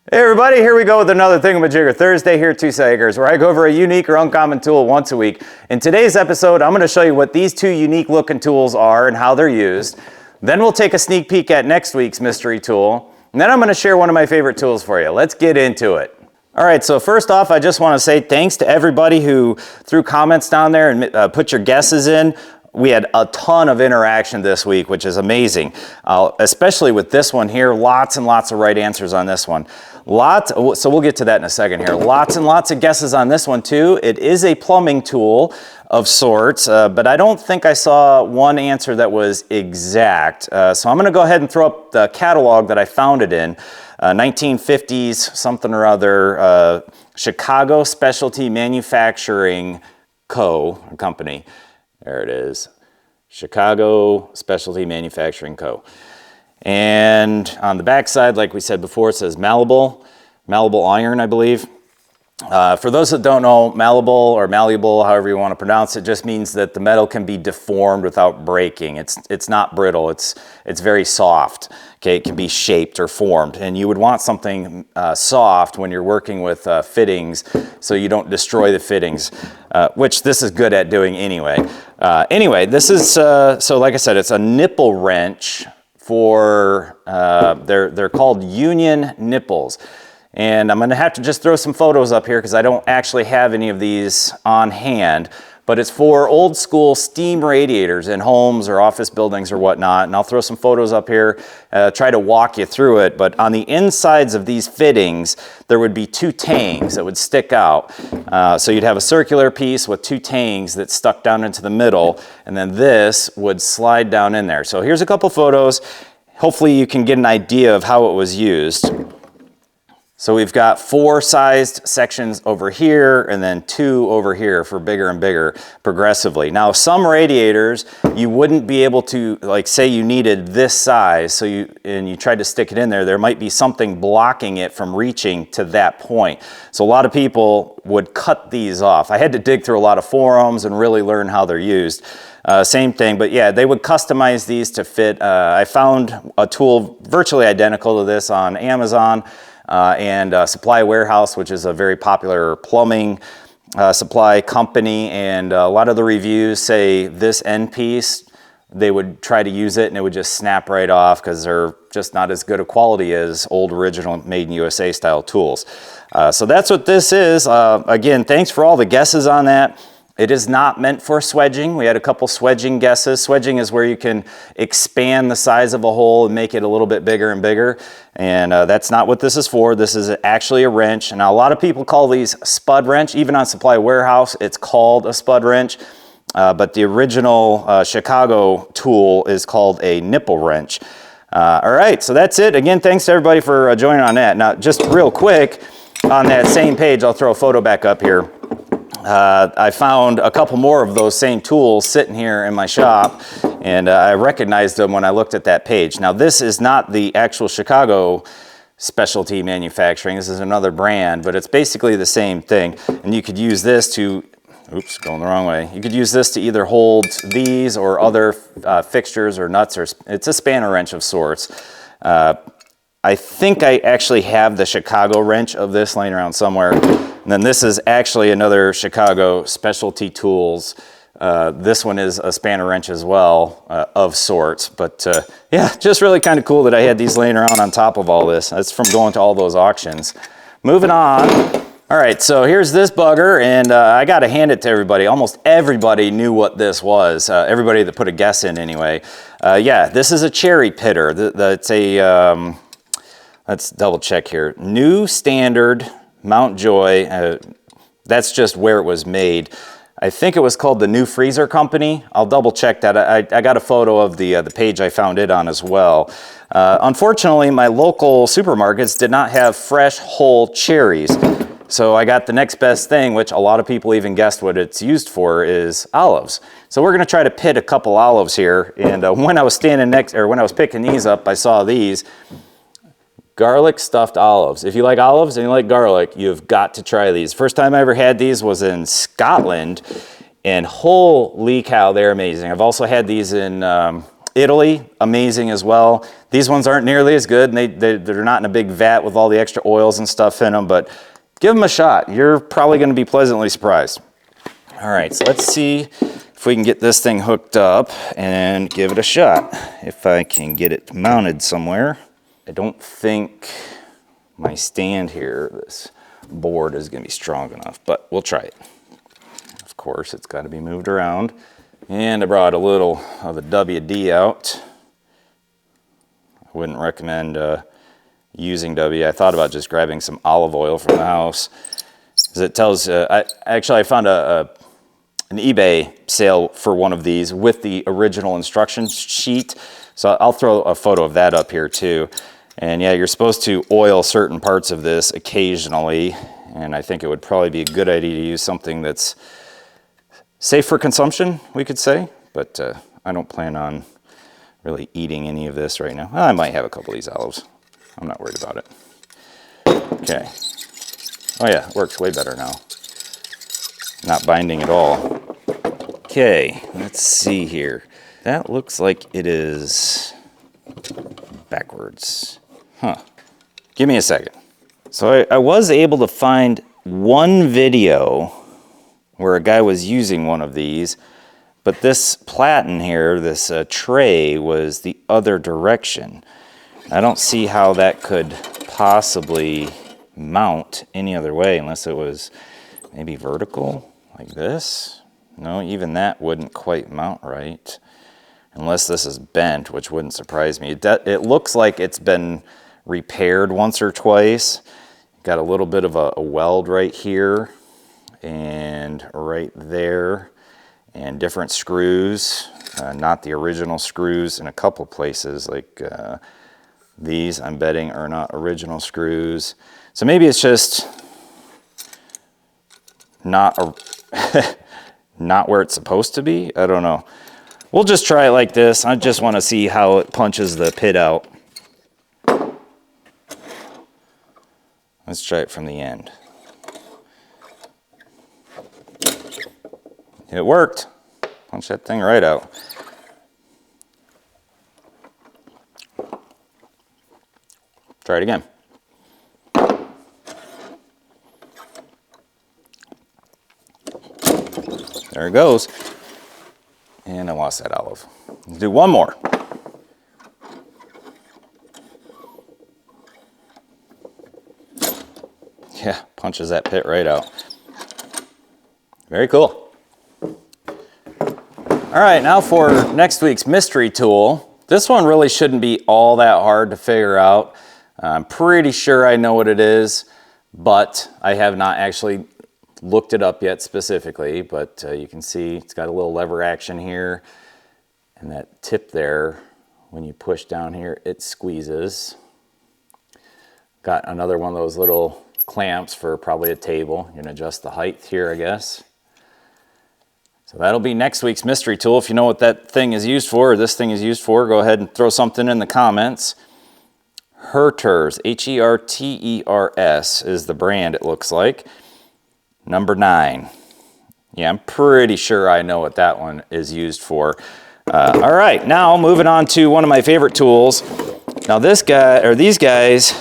Hey everybody, here we go with another Thingamajigger Thursday here at Two Sagers, where I go over a unique or uncommon tool once a week. In today's episode, I'm going to show you what these two unique looking tools are and how they're used. Then we'll take a sneak peek at next week's mystery tool. And then I'm going to share one of my favorite tools for you. Let's get into it. All right, so first off, I just want to say thanks to everybody who threw comments down there and put your guesses in. We had a ton of interaction this week, which is amazing, especially with this one here. Lots and lots of right answers on this one. So we'll get to that in a second here. Lots and lots of guesses on this one too. It is a plumbing tool of sorts, but I don't think I saw one answer that was exact. So I'm going to go ahead and throw up the catalog that I found it in. 1950s something or other, Chicago Specialty Manufacturing Company. There it is, Chicago Specialty Manufacturing Co. And on the back side, like we said before, it says malleable iron, I believe. For those that don't know, malleable, however you want to pronounce it, just means that the metal can be deformed without breaking. It's not brittle. It's very soft. Okay, it can be shaped or formed, and you would want something soft when you're working with fittings, so you don't destroy the fittings, which this is good at doing anyway. Anyway, this is so like I said, it's a nipple wrench for they're called union nipples. And I'm going to have to just throw some photos up here because I don't actually have any of these on hand, but it's for old school steam radiators in homes or office buildings or whatnot. And I'll throw some photos up here, try to walk you through it. But on the insides of these fittings, there would be two tangs that would stick out. So you'd have a circular piece with two tangs that stuck down into the middle, and then this would slide down in there. So here's a couple photos. Hopefully you can get an idea of how it was used. So we've got 4 sized sections over here and then 2 over here for bigger and bigger progressively. Now some radiators you wouldn't be able to, like say you needed this size, and you tried to stick it in there, there might be something blocking it from reaching to that point. So a lot of people would cut these off. I had to dig through a lot of forums and really learn how they're used. Same thing, but yeah, they would customize these to fit. I found a tool virtually identical to this on Amazon. And Supply Warehouse, which is a very popular plumbing supply company, and a lot of the reviews say this end piece, they would try to use it and it would just snap right off because they're just not as good a quality as old original made in USA style tools. So that's what this is. Again, thanks for all the guesses on that. It is not meant for swedging. We had a couple swedging guesses. Swedging is where you can expand the size of a hole and make it a little bit bigger and bigger. And that's not what this is for. This is actually a wrench. Now, a lot of people call these spud wrench. Even on Supply Warehouse, it's called a spud wrench. But the original Chicago tool is called a nipple wrench. All right, so that's it. Again, thanks to everybody for joining on that. Now, just real quick, on that same page, I'll throw a photo back up here. I found a couple more of those same tools sitting here in my shop, and I recognized them when I looked at that page. Now, this is not the actual Chicago Specialty Manufacturing. This is another brand, but it's basically the same thing. And you could use this to, oops, going the wrong way. You could use this to either hold these or other fixtures or nuts, or it's a spanner wrench of sorts. I think I actually have the Chicago wrench of this laying around somewhere. And then this is actually another Chicago Specialty Tools. This one is a spanner wrench as well, of sorts. But yeah, just really kind of cool that I had these laying around on top of all this. That's from going to all those auctions. Moving on. All right, so here's this bugger, and I got to hand it to everybody. Almost everybody knew what this was. Everybody that put a guess in anyway. Yeah, this is a cherry pitter. That's a... let's double check here. New Standard Mount Joy. That's just where it was made. I think it was called the New Freezer Company. I'll double check that. I got a photo of the page I found it on as well. Unfortunately, my local supermarkets did not have fresh whole cherries. So I got the next best thing, which a lot of people even guessed what it's used for, is olives. So we're going to try to pit a couple olives here. And when I was when I was picking these up, I saw these. Garlic stuffed olives. If you like olives and you like garlic, you've got to try these. First time I ever had these was in Scotland, and holy cow, they're amazing. I've also had these in Italy, amazing as well. These ones aren't nearly as good, and they're not in a big vat with all the extra oils and stuff in them, but give them a shot. You're probably going to be pleasantly surprised. All right, so let's see if we can get this thing hooked up and give it a shot. If I can get it mounted somewhere. I don't think my stand here, this board, is going to be strong enough, but we'll try it. Of course, it's got to be moved around. And I brought a little of the WD out. I wouldn't recommend using W. I thought about just grabbing some olive oil from the house, because it tells, I found an eBay sale for one of these with the original instruction sheet. So I'll throw a photo of that up here too. And yeah, you're supposed to oil certain parts of this occasionally. And I think it would probably be a good idea to use something that's safe for consumption, we could say. But I don't plan on really eating any of this right now. I might have a couple of these olives. I'm not worried about it. Okay. Oh yeah, it works way better now. Not binding at all. Okay, let's see here. That looks like it is backwards. Huh. Give me a second. So I was able to find one video where a guy was using one of these, but this platen here, this tray, was the other direction. I don't see how that could possibly mount any other way unless it was maybe vertical like this. No, even that wouldn't quite mount right unless this is bent, which wouldn't surprise me. It looks like it's been repaired once or twice. Got a little bit of a weld right here and right there, and different screws, not the original screws in a couple places, like these I'm betting are not original screws. So maybe it's just not not where it's supposed to be. I don't know. We'll just try it like this. I just want to see how it punches the pit out. Let's try it from the end. It worked. Punch that thing right out. Try it again. There it goes. And I lost that olive. Let's do one more. Yeah, punches that pit right out. Very cool. All right, now for next week's mystery tool. This one really shouldn't be all that hard to figure out. I'm pretty sure I know what it is, but I have not actually looked it up yet specifically. But you can see it's got a little lever action here, and that tip there, when you push down here, it squeezes. Got another one of those little clamps for probably a table. You can adjust the height here, I guess. So that'll be next week's mystery tool. If you know what that thing is used for, or this thing is used for, go ahead and throw something in the comments. Herters, H-E-R-T-E-R-S is the brand, it looks like. Number 9. Yeah, I'm pretty sure I know what that one is used for. All right, now moving on to one of my favorite tools. Now this guy, or these guys,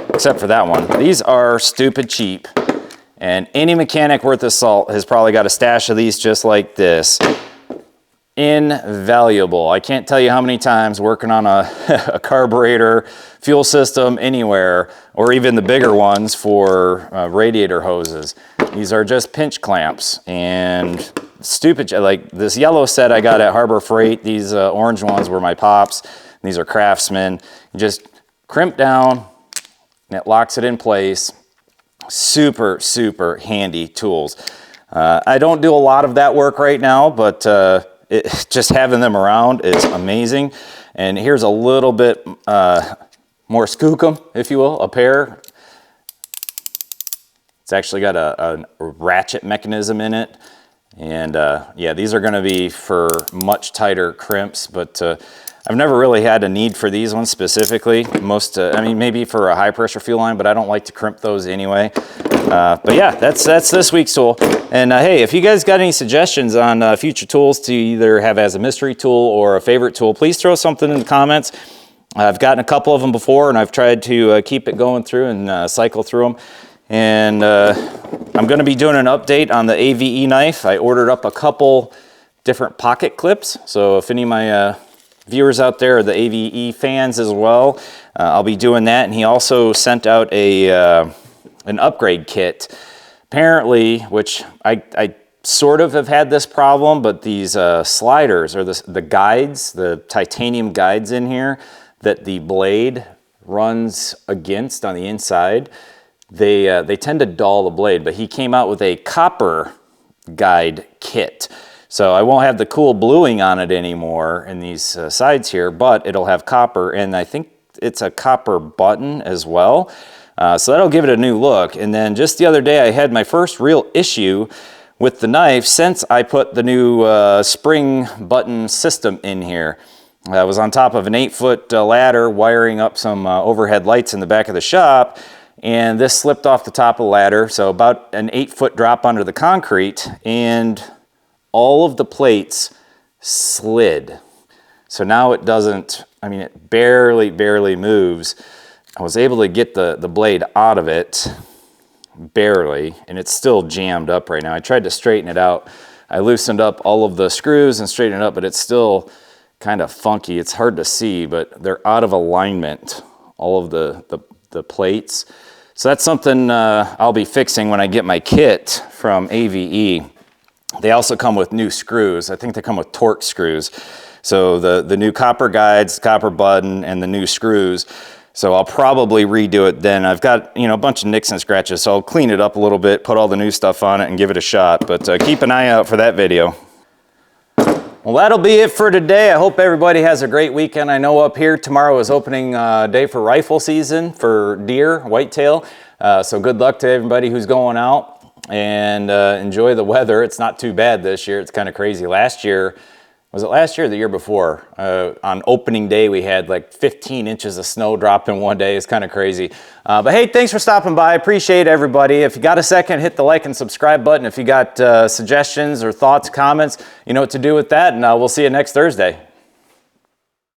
except for that one, these are stupid cheap. And any mechanic worth his salt has probably got a stash of these just like this. Invaluable. I can't tell you how many times working on a carburetor, fuel system, anywhere, or even the bigger ones for radiator hoses. These are just pinch clamps, and stupid, like this yellow set I got at Harbor Freight. These orange ones were my Pops. These are Craftsman. You just crimp down and it locks it in place. Super, super handy tools. I don't do a lot of that work right now, but just having them around is amazing. And here's a little bit more skookum, if you will, a pair. It's actually got a ratchet mechanism in it. And yeah, these are gonna be for much tighter crimps, but I've never really had a need for these ones specifically. I mean, maybe for a high pressure fuel line, but I don't like to crimp those anyway. But yeah, that's this week's tool. And hey, if you guys got any suggestions on future tools to either have as a mystery tool or a favorite tool, please throw something in the comments. I've gotten a couple of them before, and I've tried to keep it going through and cycle through them. And I'm going to be doing an update on the AVE knife. I ordered up a couple different pocket clips. So if any of my viewers out there are the AVE fans as well, I'll be doing that. And he also sent out an upgrade kit. Apparently, which I sort of have had this problem, but these sliders, or the guides, the titanium guides in here that the blade runs against on the inside, they tend to dull the blade. But he came out with a copper guide kit. So I won't have the cool bluing on it anymore in these sides here, but it'll have copper, and I think it's a copper button as well. So that'll give it a new look. And then just the other day I had my first real issue with the knife since I put the new spring button system in here. I was on top of an 8-foot ladder wiring up some overhead lights in the back of the shop, and this slipped off the top of the ladder, so about an 8-foot drop under the concrete, and all of the plates slid. So now it doesn't, I mean, it barely moves. I was able to get the blade out of it, barely, and it's still jammed up right now. I tried to straighten it out. I loosened up all of the screws and straightened it up, but it's still kind of funky. It's hard to see, but they're out of alignment, all of the plates. So that's something I'll be fixing when I get my kit from AVE. They also come with new screws. I think they come with torque screws. So the new copper guides, copper button, and the new screws. So I'll probably redo it then. I've got, you know, a bunch of nicks and scratches, so I'll clean it up a little bit, put all the new stuff on it, and give it a shot. But keep an eye out for that video. Well, that'll be it for today. I hope everybody has a great weekend. I know up here tomorrow is opening day for rifle season for deer, whitetail. So good luck to everybody who's going out, and enjoy the weather. It's not too bad this year. It's kind of crazy. Last year, was it last year or the year before? On opening day, we had like 15 inches of snow drop in one day. It's kind of crazy. But hey, thanks for stopping by. I appreciate everybody. If you got a second, hit the like and subscribe button. If you got suggestions or thoughts, comments, you know what to do with that. And we'll see you next Thursday.